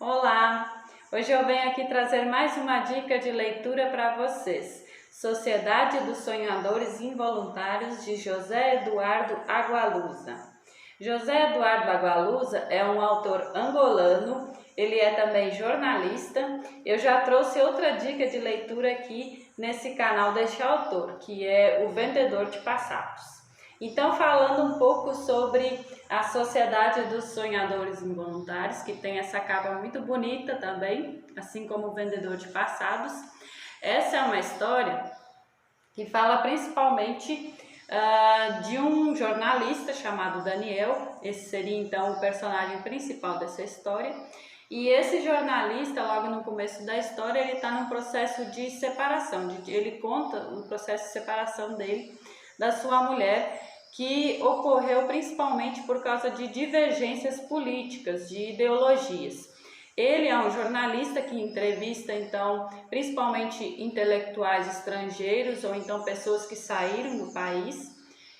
Olá! Hoje eu venho aqui trazer mais uma dica de leitura para vocês. Sociedade dos Sonhadores Involuntários, de José Eduardo Agualusa. José Eduardo Agualusa é um autor angolano, ele é também jornalista. Eu já trouxe outra dica de leitura aqui nesse canal deste autor, que é O Vendedor de Passados. Então, falando um pouco sobre a Sociedade dos Sonhadores Involuntários, que tem essa capa muito bonita também, assim como O Vendedor de Passados. Essa é uma história que fala principalmente de um jornalista chamado Daniel. Esse seria então o personagem principal dessa história. E esse jornalista, logo no começo da história, ele está num processo de separação. Ele conta o processo de separação dele da sua mulher, que ocorreu principalmente por causa de divergências políticas, de ideologias. Ele é um jornalista que entrevista, então, principalmente intelectuais estrangeiros ou então pessoas que saíram do país,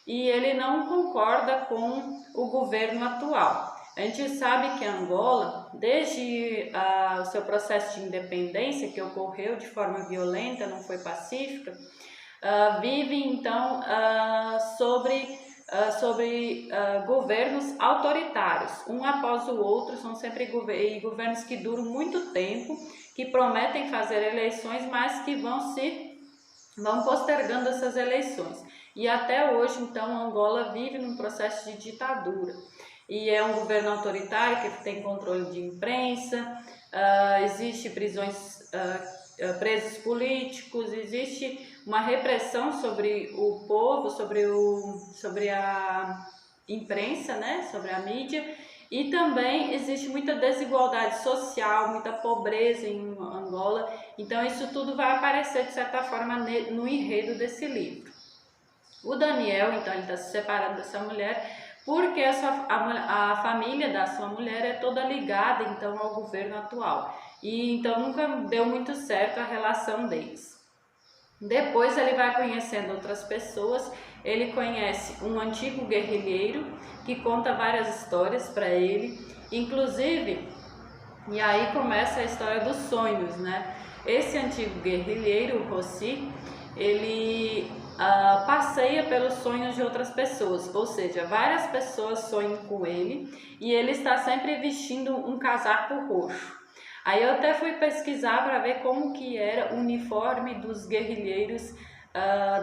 e ele não concorda com o governo atual. A gente sabe que Angola, desde o seu processo de independência, que ocorreu de forma violenta, não foi pacífica, vive então sobre governos autoritários, um após o outro. São sempre governos que duram muito tempo, que prometem fazer eleições, mas que vão postergando essas eleições. E até hoje, então, Angola vive num processo de ditadura. E é um governo autoritário que tem controle de imprensa, existe prisões, presos políticos, existe uma repressão sobre o povo, sobre a imprensa, né? Sobre a mídia, e também existe muita desigualdade social, muita pobreza em Angola. Então isso tudo vai aparecer de certa forma no enredo desse livro. O Daniel, então, ele está se separando dessa mulher porque a família da sua mulher é toda ligada então ao governo atual, e então nunca deu muito certo a relação deles. Depois ele vai conhecendo outras pessoas. Ele conhece um antigo guerrilheiro que conta várias histórias para ele, inclusive, e aí começa a história dos sonhos, né? Esse antigo guerrilheiro, o Rossi, ele passeia pelos sonhos de outras pessoas, ou seja, várias pessoas sonham com ele e ele está sempre vestindo um casaco roxo. Aí eu até fui pesquisar para ver como que era o uniforme dos guerrilheiros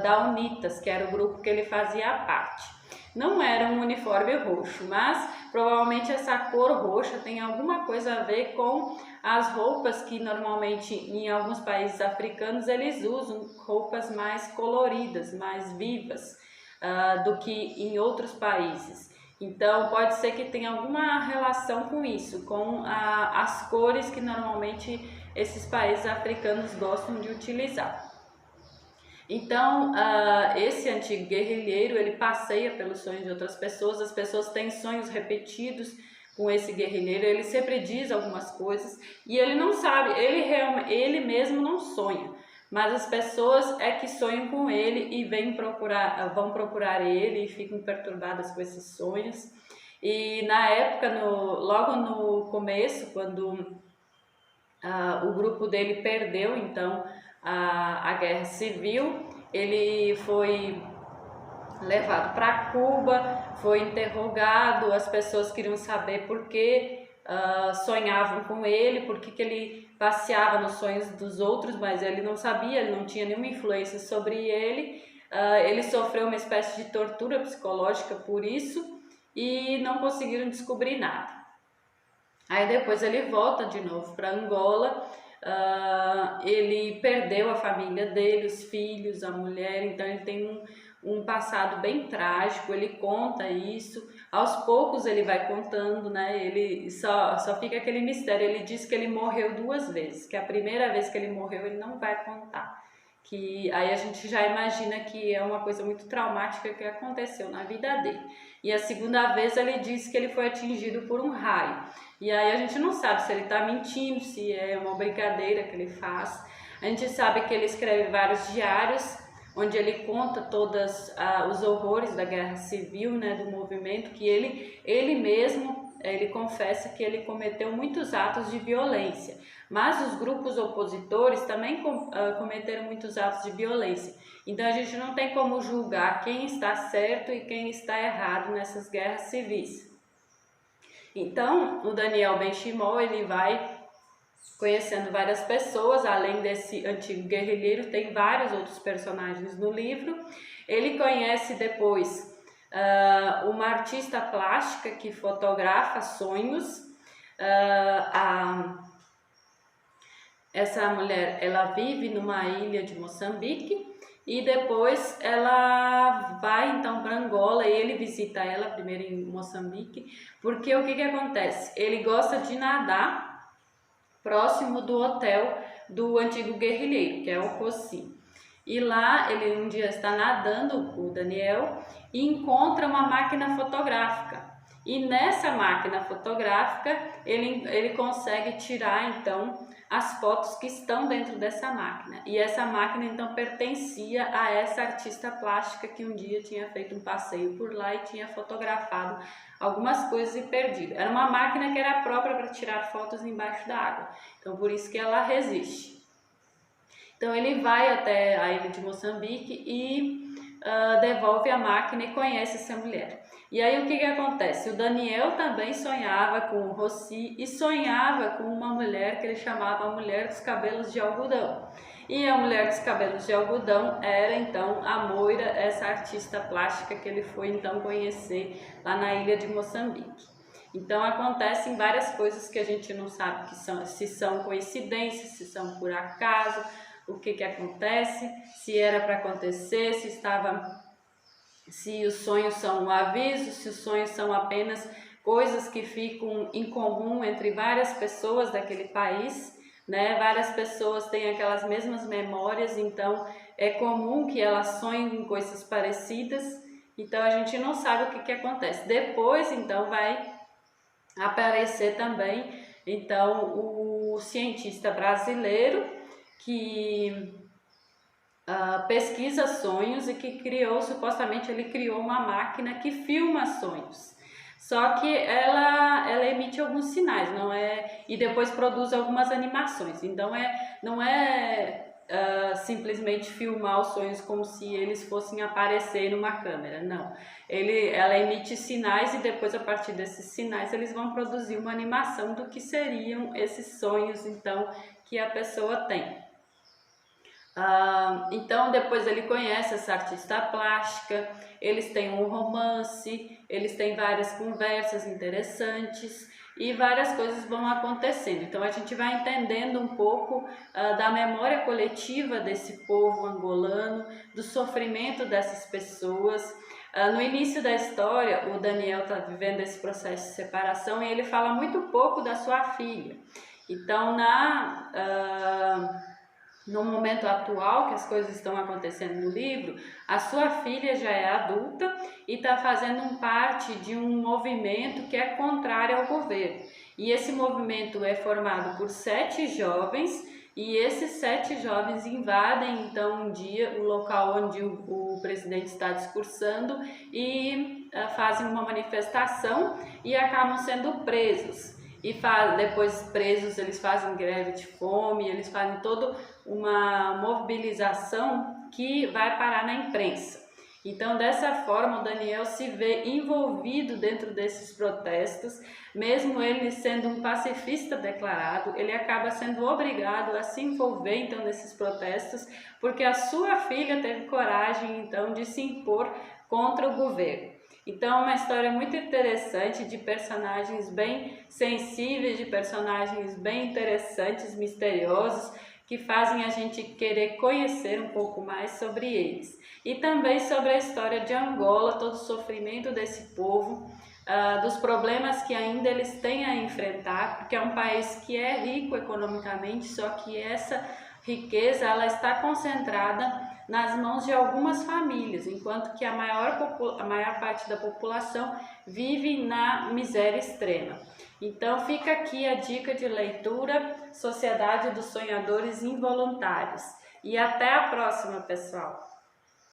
da UNITAS, que era o grupo que ele fazia parte. Não era um uniforme roxo, mas provavelmente essa cor roxa tem alguma coisa a ver com as roupas que normalmente em alguns países africanos eles usam, roupas mais coloridas, mais vivas do que em outros países. Então pode ser que tenha alguma relação com isso, com as cores que normalmente esses países africanos gostam de utilizar. Então, esse antigo guerrilheiro, ele passeia pelos sonhos de outras pessoas. As pessoas têm sonhos repetidos com esse guerrilheiro. Ele sempre diz algumas coisas e ele não sabe, ele mesmo não sonha, mas as pessoas é que sonham com ele e vão procurar ele e ficam perturbadas com esses sonhos. E na época, logo no começo, quando o grupo dele perdeu então a guerra civil, ele foi levado para Cuba, foi interrogado. As pessoas queriam saber por que sonhavam com ele, por que ele passeava nos sonhos dos outros, mas ele não sabia, ele não tinha nenhuma influência sobre ele. Ele sofreu uma espécie de tortura psicológica por isso e não conseguiram descobrir nada. Aí depois ele volta de novo para Angola. Ele perdeu a família dele, os filhos, a mulher, então ele tem um passado bem trágico. Ele conta isso, aos poucos ele vai contando, né? Ele só fica aquele mistério. Ele diz que ele morreu 2 vezes, que a primeira vez que ele morreu ele não vai contar, que aí a gente já imagina que é uma coisa muito traumática que aconteceu na vida dele. E a segunda vez ele diz que ele foi atingido por um raio. E aí a gente não sabe se ele está mentindo, se é uma brincadeira que ele faz. A gente sabe que ele escreve vários diários, onde ele conta todos os horrores da guerra civil, né, do movimento, que ele mesmo ele confessa que ele cometeu muitos atos de violência, mas os grupos opositores também cometeram muitos atos de violência. Então a gente não tem como julgar quem está certo e quem está errado nessas guerras civis. Então o Daniel Ben-Shimon, ele vai conhecendo várias pessoas, além desse antigo guerrilheiro, tem vários outros personagens no livro. Ele conhece depois uma artista plástica que fotografa sonhos. Essa mulher, ela vive numa ilha de Moçambique e depois ela vai então para Angola e ele visita ela primeiro em Moçambique, porque o que acontece? Ele gosta de nadar próximo do hotel do antigo guerrilheiro, que é o Coci. E lá ele um dia está nadando, o Daniel, e encontra uma máquina fotográfica. E nessa máquina fotográfica ele consegue tirar então as fotos que estão dentro dessa máquina. E essa máquina então pertencia a essa artista plástica que um dia tinha feito um passeio por lá e tinha fotografado algumas coisas e perdido. Era uma máquina que era própria para tirar fotos embaixo da água. Então por isso que ela resiste. Então ele vai até a ilha de Moçambique e devolve a máquina e conhece essa mulher. E aí o que acontece? O Daniel também sonhava com o Rossi e sonhava com uma mulher que ele chamava a Mulher dos Cabelos de Algodão. E a Mulher dos Cabelos de Algodão era então a Moira, essa artista plástica que ele foi então conhecer lá na ilha de Moçambique. Então acontecem várias coisas que a gente não sabe se são coincidências, se são por acaso, o que acontece, se era para acontecer, se os sonhos são um aviso, se os sonhos são apenas coisas que ficam em comum entre várias pessoas daquele país, né? Várias pessoas têm aquelas mesmas memórias, então é comum que elas sonhem com coisas parecidas, então a gente não sabe o que acontece. Depois, então, vai aparecer também, então, o cientista brasileiro que pesquisa sonhos e que supostamente ele criou uma máquina que filma sonhos. Só que ela emite alguns sinais, e depois produz algumas animações. Então não é simplesmente filmar os sonhos como se eles fossem aparecer numa câmera, não. Ela emite sinais e depois, a partir desses sinais, eles vão produzir uma animação do que seriam esses sonhos, então, que a pessoa tem. Então depois ele conhece essa artista plástica, eles têm um romance, eles têm várias conversas interessantes e várias coisas vão acontecendo. Então a gente vai entendendo um pouco da memória coletiva desse povo angolano, do sofrimento dessas pessoas. No início da história, o Daniel está vivendo esse processo de separação e ele fala muito pouco da sua filha. Então no momento atual que as coisas estão acontecendo no livro, a sua filha já é adulta e está fazendo parte de um movimento que é contrário ao governo. E esse movimento é formado por 7 jovens e esses 7 jovens invadem então um dia o local onde o presidente está discursando e fazem uma manifestação e acabam sendo presos. E depois presos eles fazem greve de fome, eles fazem toda uma mobilização que vai parar na imprensa. Então dessa forma o Daniel se vê envolvido dentro desses protestos, mesmo ele sendo um pacifista declarado, ele acaba sendo obrigado a se envolver então nesses protestos, porque a sua filha teve coragem então de se impor contra o governo. Então é uma história muito interessante, de personagens bem sensíveis, de personagens bem interessantes, misteriosos, que fazem a gente querer conhecer um pouco mais sobre eles. E também sobre a história de Angola, todo o sofrimento desse povo, dos problemas que ainda eles têm a enfrentar, porque é um país que é rico economicamente, só que essa riqueza ela está concentrada nas mãos de algumas famílias, enquanto que a maior parte da população vive na miséria extrema. Então fica aqui a dica de leitura, Sociedade dos Sonhadores Involuntários. E até a próxima, pessoal!